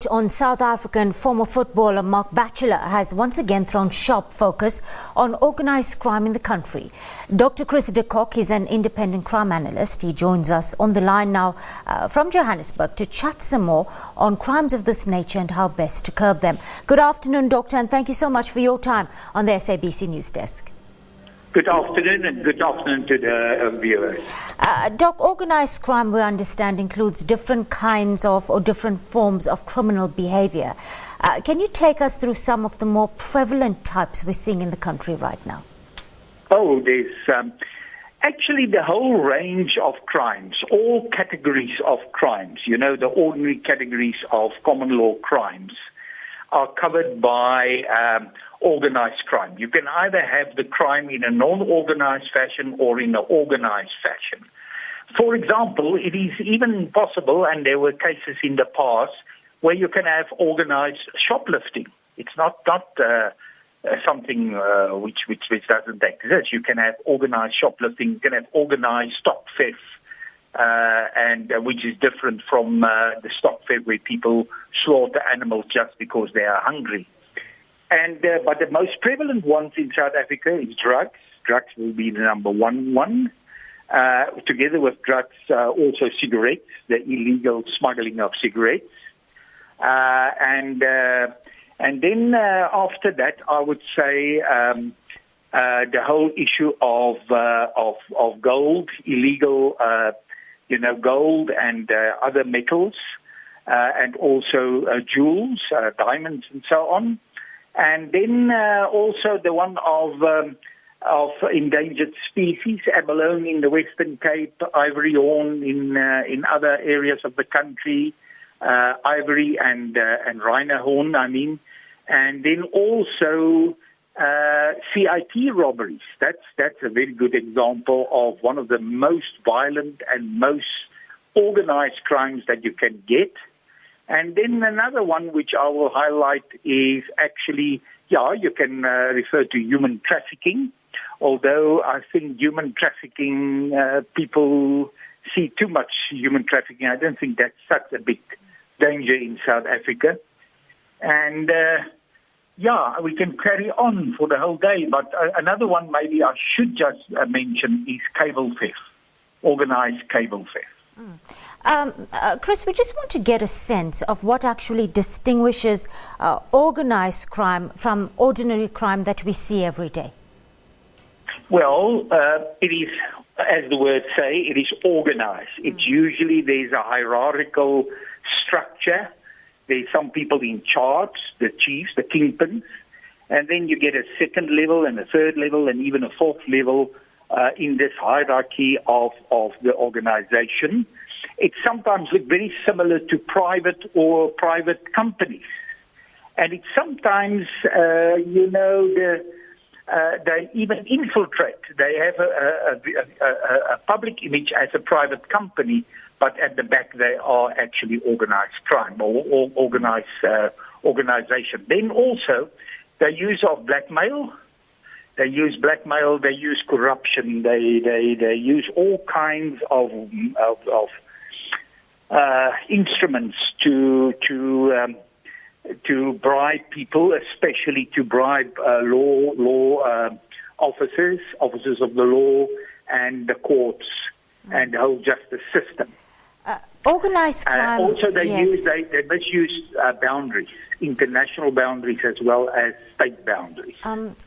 On South African former footballer Mark Batchelor has once again thrown sharp focus on organised crime in the country. Dr Chris De Kok is an independent crime analyst. He joins us on the line now from Johannesburg to chat some more on crimes of this nature and how best to curb them. Good afternoon, Doctor, and thank you so much for your time on the SABC News Desk. Good afternoon, and good afternoon to the viewers. Doc, organised crime, we understand, includes different kinds of or different forms of criminal behaviour. Can you take us through some of the more prevalent types we're seeing in the country right now? Oh, there's actually the whole range of crimes, all categories of crimes. You know, the ordinary categories of common law crimes are covered by organized crime. You can either have the crime in a non-organized fashion or in an organized fashion. For example, it is even possible, and there were cases in the past, where you can have organized shoplifting. It's not something which doesn't exist. You can have organized shoplifting, you can have organized stock theft, and which is different from the stock theft where people slaughter animals just because they are hungry. And but the most prevalent ones in South Africa is drugs. Drugs will be the number one. Together with drugs, also cigarettes, the illegal smuggling of cigarettes, and then after that, I would say the whole issue of gold, illegal, gold and other metals, and also jewels, diamonds, and so on. And then also the one of endangered species, abalone in the Western Cape, ivory horn in other areas of the country, ivory and rhino horn, and then also CIT robberies. That's a very good example of one of the most violent and most organized crimes that you can get. And then another one which I will highlight is actually, you can refer to human trafficking, although I think human trafficking, people see too much human trafficking. I don't think that's such a big danger in South Africa. And, we can carry on for the whole day, but another one maybe I should just mention is cable theft, organized cable theft. Chris, we just want to get a sense of what actually distinguishes organized crime from ordinary crime that we see every day. Well, it is, as the words say, it is organized. It's usually there's a hierarchical structure. There's some people in charge, the chiefs, the kingpins, and then you get a second level and a third level and even a fourth level in this hierarchy of the organization. It sometimes looks very similar to private companies. And it sometimes, they even infiltrate. They have a public image as a private company, but at the back they are actually organized crime or organized organization. Then also the use of blackmail. They use blackmail. They use corruption. They use all kinds of instruments to bribe people, especially to bribe law officers of the law, and the courts and the whole justice system. Organized crime. Also, they misuse boundaries, international boundaries as well as state boundaries.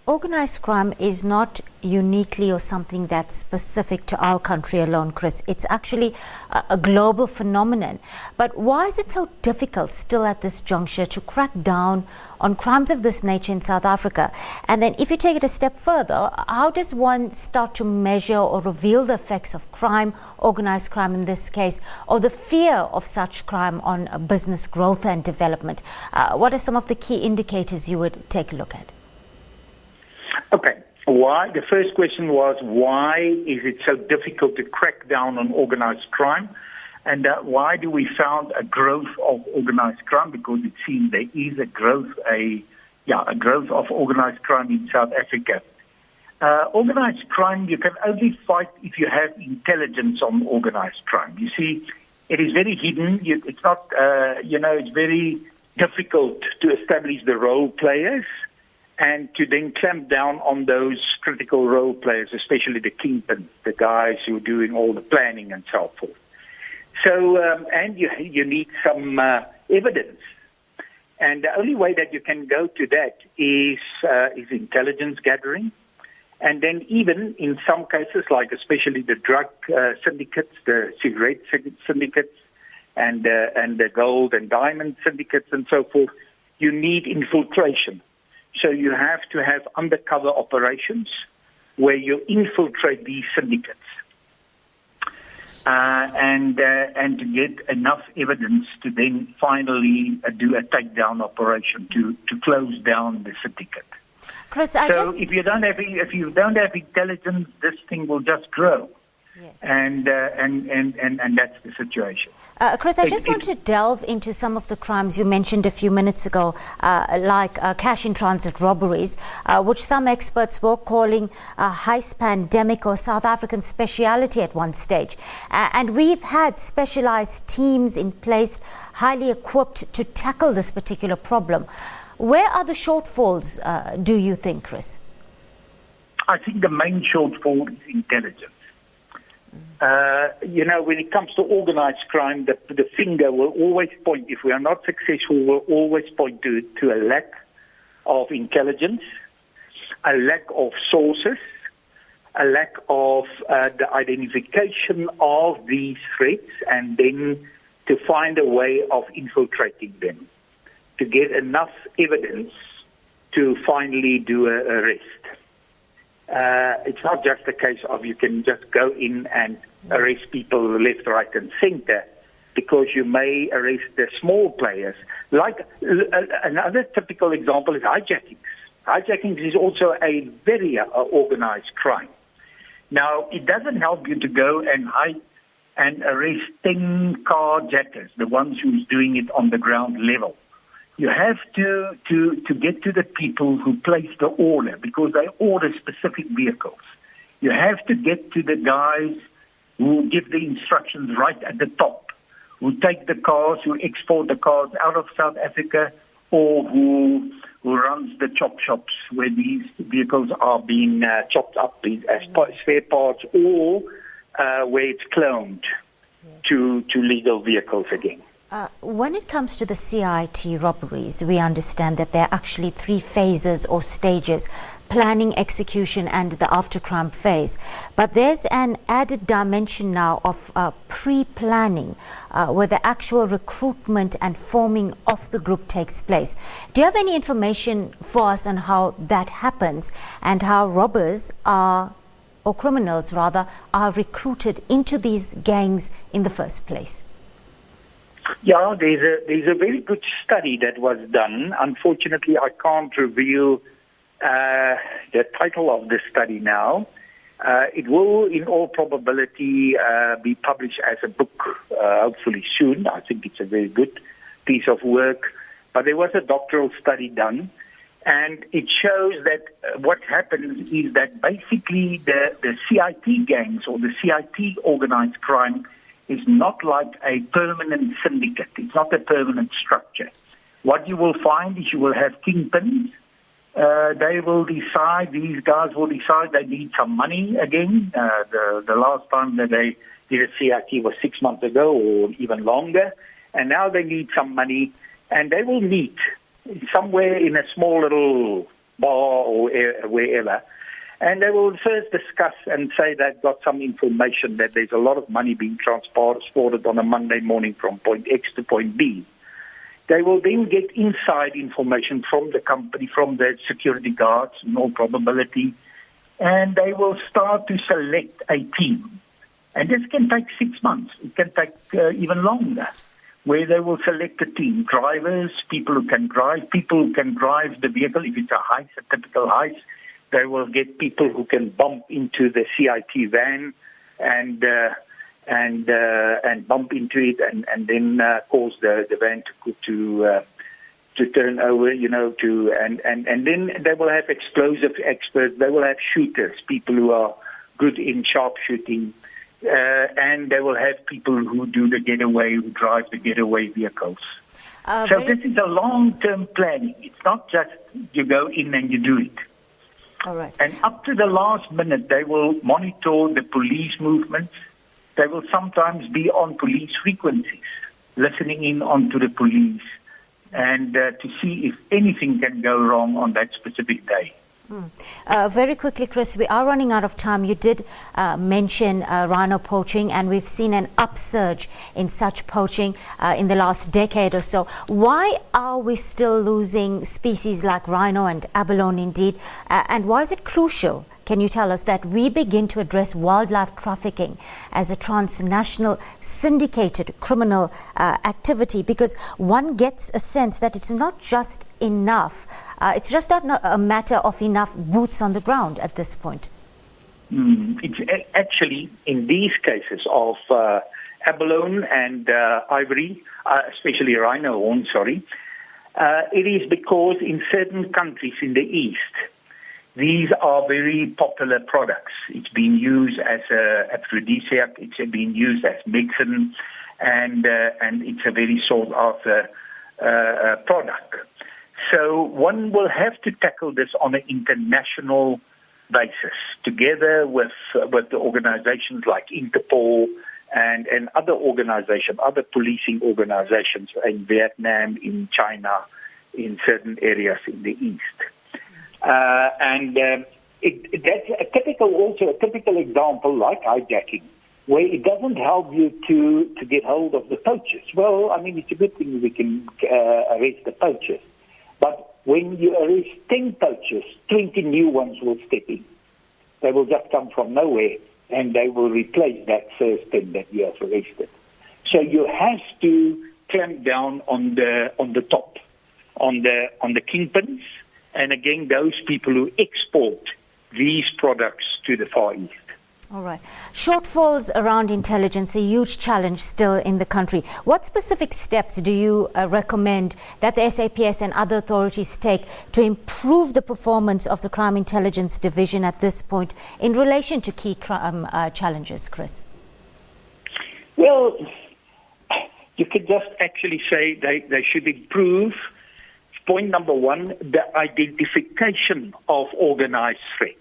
Organized crime is not uniquely or something that's specific to our country alone, Chris. It's actually a global phenomenon. But why is it so difficult still at this juncture to crack down on crimes of this nature in South Africa? And then if you take it a step further, how does one start to measure or reveal the effects of crime, organized crime in this case, or the fear of such crime on business growth and development? What are some of the key indicators you would take a look at? Okay. Why? The first question was, why is it so difficult to crack down on organized crime? And why do we found a growth of organized crime? Because it seems there is a growth of organized crime in South Africa. Organized crime, you can only fight if you have intelligence on organized crime. You see, it is very hidden. It's not, it's very difficult to establish the role players and to then clamp down on those critical role players, especially the kingpins, the guys who are doing all the planning and so forth. So, and you need some evidence. And the only way that you can go to that is intelligence gathering. And then even in some cases, like especially the drug syndicates, the cigarette syndicates, and the gold and diamond syndicates and so forth, you need infiltration. So you have to have undercover operations where you infiltrate these syndicates and to get enough evidence to then finally do a takedown operation to close down the syndicate. Chris, if you don't have intelligence, this thing will just grow. Yes. And that's the situation. Chris, I just want to delve into some of the crimes you mentioned a few minutes ago, like cash-in-transit robberies, which some experts were calling a heist pandemic or South African speciality at one stage. And we've had specialized teams in place, highly equipped to tackle this particular problem. Where are the shortfalls, do you think, Chris? I think the main shortfall is intelligence. When it comes to organized crime, the finger will always point, if we are not successful, will always point to a lack of intelligence, a lack of sources, a lack of the identification of these threats, and then to find a way of infiltrating them, to get enough evidence to finally do an arrest. It's not just a case of you can just go in and arrest people left, right, and center, because you may arrest the small players. Like another typical example is hijackings. Hijackings is also a very organized crime. Now, it doesn't help you to go and arrest 10 carjackers, the ones who's doing it on the ground level. You have to get to the people who place the order, because they order specific vehicles. You have to get to the guys who give the instructions right at the top, who take the cars, who export the cars out of South Africa, or who runs the chop shops where these vehicles are being chopped up as spare parts, or where it's cloned to legal vehicles again. When it comes to the CIT robberies, we understand that there are actually 3 phases or stages: planning, execution, and the after-crime phase. But there's an added dimension now of pre-planning, where the actual recruitment and forming of the group takes place. Do you have any information for us on how that happens and how robbers or criminals rather, are recruited into these gangs in the first place? Yeah, there's a very good study that was done. Unfortunately, I can't reveal the title of the study now. It will, in all probability, be published as a book, hopefully soon. I think it's a very good piece of work. But there was a doctoral study done, and it shows that what happens is that basically the CIT gangs or the CIT organized crime is not like a permanent syndicate. It's not a permanent structure. What you will find is you will have kingpins. They will decide, these guys will decide they need some money again. The last time that they did a CIT was 6 months ago or even longer. And now they need some money, and they will meet somewhere in a small little bar or wherever. And they will first discuss and say they've got some information that there's a lot of money being transported on a Monday morning from point X to point B. They will then get inside information from the company, from the security guards, in all probability, and they will start to select a team. And this can take 6 months. It can take even longer, where they will select a team, drivers, people who can drive the vehicle. If it's a heist, a typical heist, they will get people who can bump into the CIT van and bump into it, and then cause the van to turn over, and then they will have explosive experts. They will have shooters, people who are good in sharpshooting, and they will have people who do the getaway, who drive the getaway vehicles. So this is a long-term planning. It's not just you go in and you do it. All right. And up to the last minute, they will monitor the police movements. They will sometimes be on police frequencies, listening in onto the police, and to see if anything can go wrong on that specific day. Very quickly, Chris, we are running out of time. You did mention rhino poaching, and we've seen an upsurge in such poaching in the last decade or so. Why are we still losing species like rhino and abalone indeed? And why is it crucial, can you tell us, that we begin to address wildlife trafficking as a transnational syndicated criminal activity? Because one gets a sense that it's not just enough. It's just not a matter of enough boots on the ground at this point. It's actually, in these cases of abalone and ivory, especially rhino horn, it is because in certain countries in the East, these are very popular products. It's been used as an aphrodisiac, it's been used as medicine, and it's a very sought after product. So one will have to tackle this on an international basis, together with the organizations like Interpol and other organizations, other policing organizations in Vietnam, in China, in certain areas in the East. That's a typical example like hijacking, where it doesn't help you to get hold of the poachers. Well, I mean, it's a good thing we can arrest the poachers. But when you arrest 10 poachers, 20 new ones will step in. They will just come from nowhere, and they will replace that first 10 that you have arrested. So you have to clamp down on the top, on the kingpins, and again, those people who export these products to the Far East. All right. Shortfalls around intelligence, a huge challenge still in the country. What specific steps do you recommend that the SAPS and other authorities take to improve the performance of the Crime Intelligence Division at this point in relation to key crime challenges, Chris? Well, you could just actually say they should improve. Point number one, the identification of organized threats.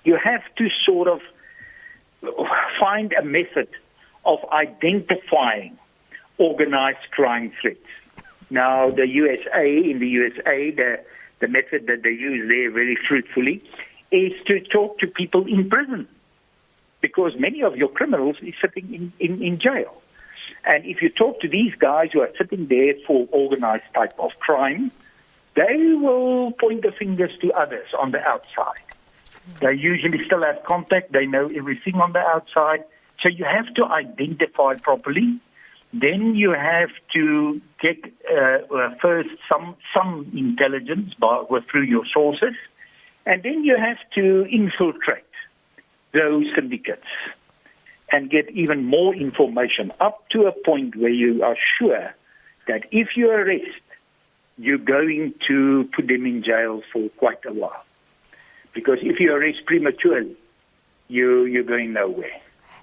You have to sort of find a method of identifying organized crime threats. Now, in the USA, the method that they use there very fruitfully is to talk to people in prison, because many of your criminals is sitting in jail. And if you talk to these guys who are sitting there for organized type of crime, they will point the fingers to others on the outside. They usually still have contact. They know everything on the outside. So you have to identify properly. Then you have to get first some intelligence through your sources. And then you have to infiltrate those syndicates and get even more information up to a point where you are sure that if you arrest, you're going to put them in jail for quite a while. Because if you arrest prematurely, you're going nowhere.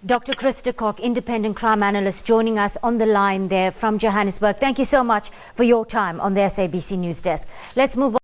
Dr. Chris De Kok, independent crime analyst, joining us on the line there from Johannesburg. Thank you so much for your time on the SABC News Desk. Let's move on.